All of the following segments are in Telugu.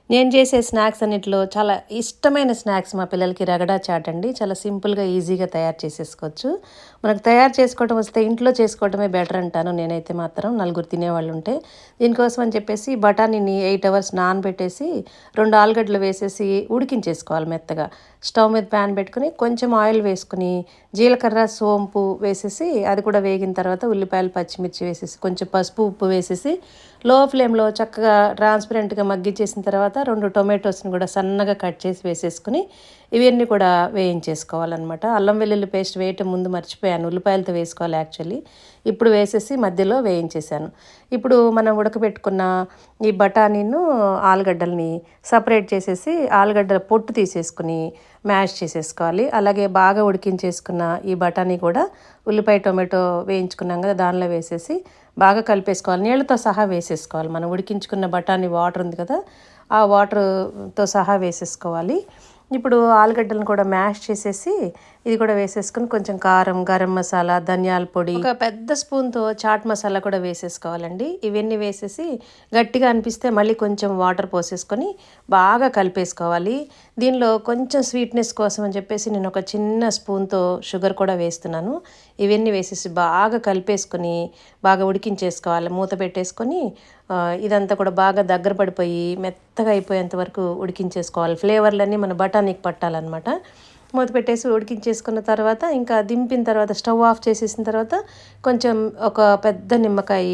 నేను చేసే స్నాక్స్ అన్నిటిలో చాలా ఇష్టమైన స్నాక్స్ మా పిల్లలకి రగడా చాట్ అండి. చాలా సింపుల్‌గా, ఈజీగా తయారు చేసేసుకోవచ్చు. మనకు తయారు చేసుకోవటం వస్తే ఇంట్లో చేసుకోవటమే బెటర్ అంటాను నేనైతే మాత్రం నలుగురు తినేవాళ్ళుంటే. దీనికోసం అని చెప్పేసి బఠానీని 8 అవర్స్ నానబెట్టేసి 2 ఆలుగడ్డలు వేసేసి ఉడికించేసుకోవాలి మెత్తగా. స్టవ్ మీద ప్యాన్ పెట్టుకొని కొంచెం ఆయిల్ వేసుకొని జీలకర్ర, సోంపు వేసేసి అది కూడా వేగిన తర్వాత ఉల్లిపాయలు, పచ్చిమిర్చి వేసేసి కొంచెం పసుపు, ఉప్పు వేసేసి లో ఫ్లేమ్‌లో చక్కగా ట్రాన్స్పరెంట్‌గా మగ్గిచ్చేసిన తర్వాత 2 టొమాటోస్‌ని కూడా సన్నగా కట్ చేసి వేసేసుకొని ఇవన్నీ కూడా వేయించేసుకోవాలనమాట. అల్లం వెల్లుల్లి పేస్ట్ వేయటం ముందు మర్చిపోయాను. ఉల్లిపాయలతో వేసుకోవాలి యాక్చువల్లీ. ఇప్పుడు వేసేసి మధ్యలో వేయించేసాను. ఇప్పుడు మనం ఉడకబెట్టుకున్న ఈ బఠానీను, ఆలుగడ్డల్ని సపరేట్ చేసేసి ఆలుగడ్డల పొట్టు తీసేసుకొని మ్యాష్ చేసేసుకోవాలి. అలాగే బాగా ఉడికించేసుకున్న ఈ బఠానీ కూడా ఉల్లిపాయ, టొమాటో వేయించుకున్నాం కదా దానిలో వేసేసి బాగా కలిపేసుకోవాలి. నీళ్ళతో సహా వేసేసుకోవాలి. మనం ఉడికించుకున్న బఠానీ వాటర్ ఉంది కదా ఆ వాటర్తో సహా వేసేసుకోవాలి. ఇప్పుడు ఆలుగడ్డలను కూడా మ్యాష్ చేసేసి ఇది కూడా వేసేసుకొని కొంచెం కారం, గరం మసాలా, ధనియాల పొడి, ఒక పెద్ద స్పూన్తో చాట్ మసాలా కూడా వేసేసుకోవాలండి. ఇవన్నీ వేసేసి గట్టిగా అనిపిస్తే మళ్ళీ కొంచెం వాటర్ పోసేసుకొని బాగా కలిపేసుకోవాలి. దీనిలో కొంచెం స్వీట్నెస్ కోసం అని చెప్పేసి నేను ఒక చిన్న స్పూన్తో షుగర్ కూడా వేస్తున్నాను. ఇవన్నీ వేసేసి బాగా కలిపేసుకొని బాగా ఉడికించేసుకోవాలి. మూత పెట్టేసుకొని ఇదంతా కూడా బాగా దగ్గర పడిపోయి మెత్తగా అయిపోయేంత వరకు ఉడికించేసుకోవాలి. ఫ్లేవర్లన్నీ మన బఠానీకి పట్టాలన్నమాట. మూత పెట్టేసి ఉడికించేసుకున్న తర్వాత ఇంకా దింపిన తర్వాత స్టవ్ ఆఫ్ చేసేసిన తర్వాత కొంచెం ఒక పెద్ద నిమ్మకాయ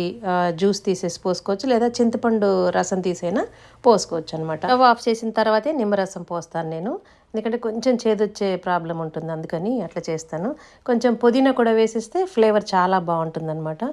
జ్యూస్ తీసేసి పోసుకోవచ్చు, లేదా చింతపండు రసం తీసైనా పోసుకోవచ్చు అనమాట. స్టవ్ ఆఫ్ చేసిన తర్వాతే నిమ్మరసం పోస్తాను నేను, ఎందుకంటే కొంచెం చేదొచ్చే ప్రాబ్లం ఉంటుంది, అందుకని అట్లా చేస్తాను. కొంచెం పుదీనా కూడా వేసేస్తే ఫ్లేవర్ చాలా బాగుంటుందన్నమాట.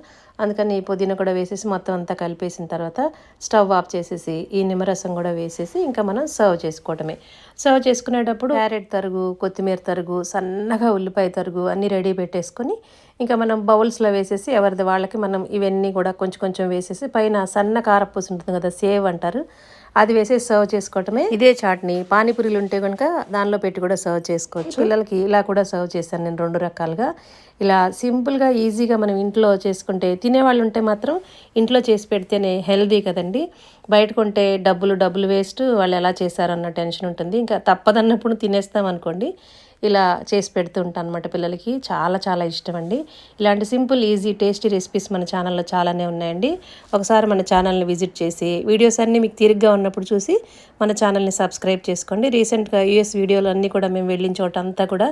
అందుకని పుదీనా కూడా వేసేసి మొత్తం అంతా కలిపేసిన తర్వాత స్టవ్ ఆఫ్ చేసేసి ఈ నిమ్మరసం కూడా వేసేసి ఇంకా మనం సర్వ్ చేసుకోవటమే. సర్వ్ చేసుకునేటప్పుడు క్యారెట్ తరుగు, కొత్తిమీర తరుగు, సన్నగా ఉల్లిపాయ తరుగు అన్నీ రెడీ పెట్టేసుకొని ఇంకా మనం బౌల్స్లో వేసేసి ఎవరిది వాళ్ళకి మనం ఇవన్నీ కూడా కొంచెం కొంచెం వేసేసి పైన సన్న కారపూస ఉంటుంది కదా, సేవ్ అంటారు, అది వేసేసి సర్వ్ చేసుకోవటమే. ఇదే చాట్ని పానీపూరీలు ఉంటే కనుక దానిలో పెట్టి కూడా సర్వ్ చేసుకోవచ్చు. పిల్లలకి ఇలా కూడా సర్వ్ చేశాను నేను 2 రకాలుగా. ఇలా సింపుల్గా, ఈజీగా మనం ఇంట్లో చేసుకుంటే తినేవాళ్ళు ఉంటే మాత్రం ఇంట్లో చేసి పెడితేనే హెల్దీ కదండి. బయట కొంటే డబ్బులు వేస్ట్, వాళ్ళు ఎలా చేశారన్న టెన్షన్ ఉంటుంది. ఇంకా తప్పదన్నప్పుడు తినేస్తాం అనుకోండి, ఇలా చేసి పెడుతూ ఉంటాను అనమాట పిల్లలకి. చాలా చాలా ఇష్టం అండి. ఇలాంటి సింపుల్, ఈజీ, టేస్టీ రెసిపీస్ మన ఛానల్లో చాలానే ఉన్నాయండి. ఒకసారి మన ఛానల్ని విజిట్ చేసి వీడియోస్ అన్నీ మీకు తిరిగ్గా ఉన్నప్పుడు చూసి మన ఛానల్ని సబ్స్క్రైబ్ చేసుకోండి. రీసెంట్గా యూఎస్ వీడియోలు అన్నీ కూడా మేము వెళ్ళిన చోట అంతా కూడా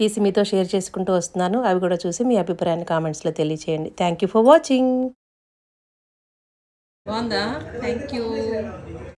తీసి మీతో షేర్ చేసుకుంటూ వస్తున్నాను. అవి కూడా చూసి మీ అభిప్రాయాన్ని కామెంట్స్లో తెలియచేయండి. Thank you for watching. బాగుందా? Thank you.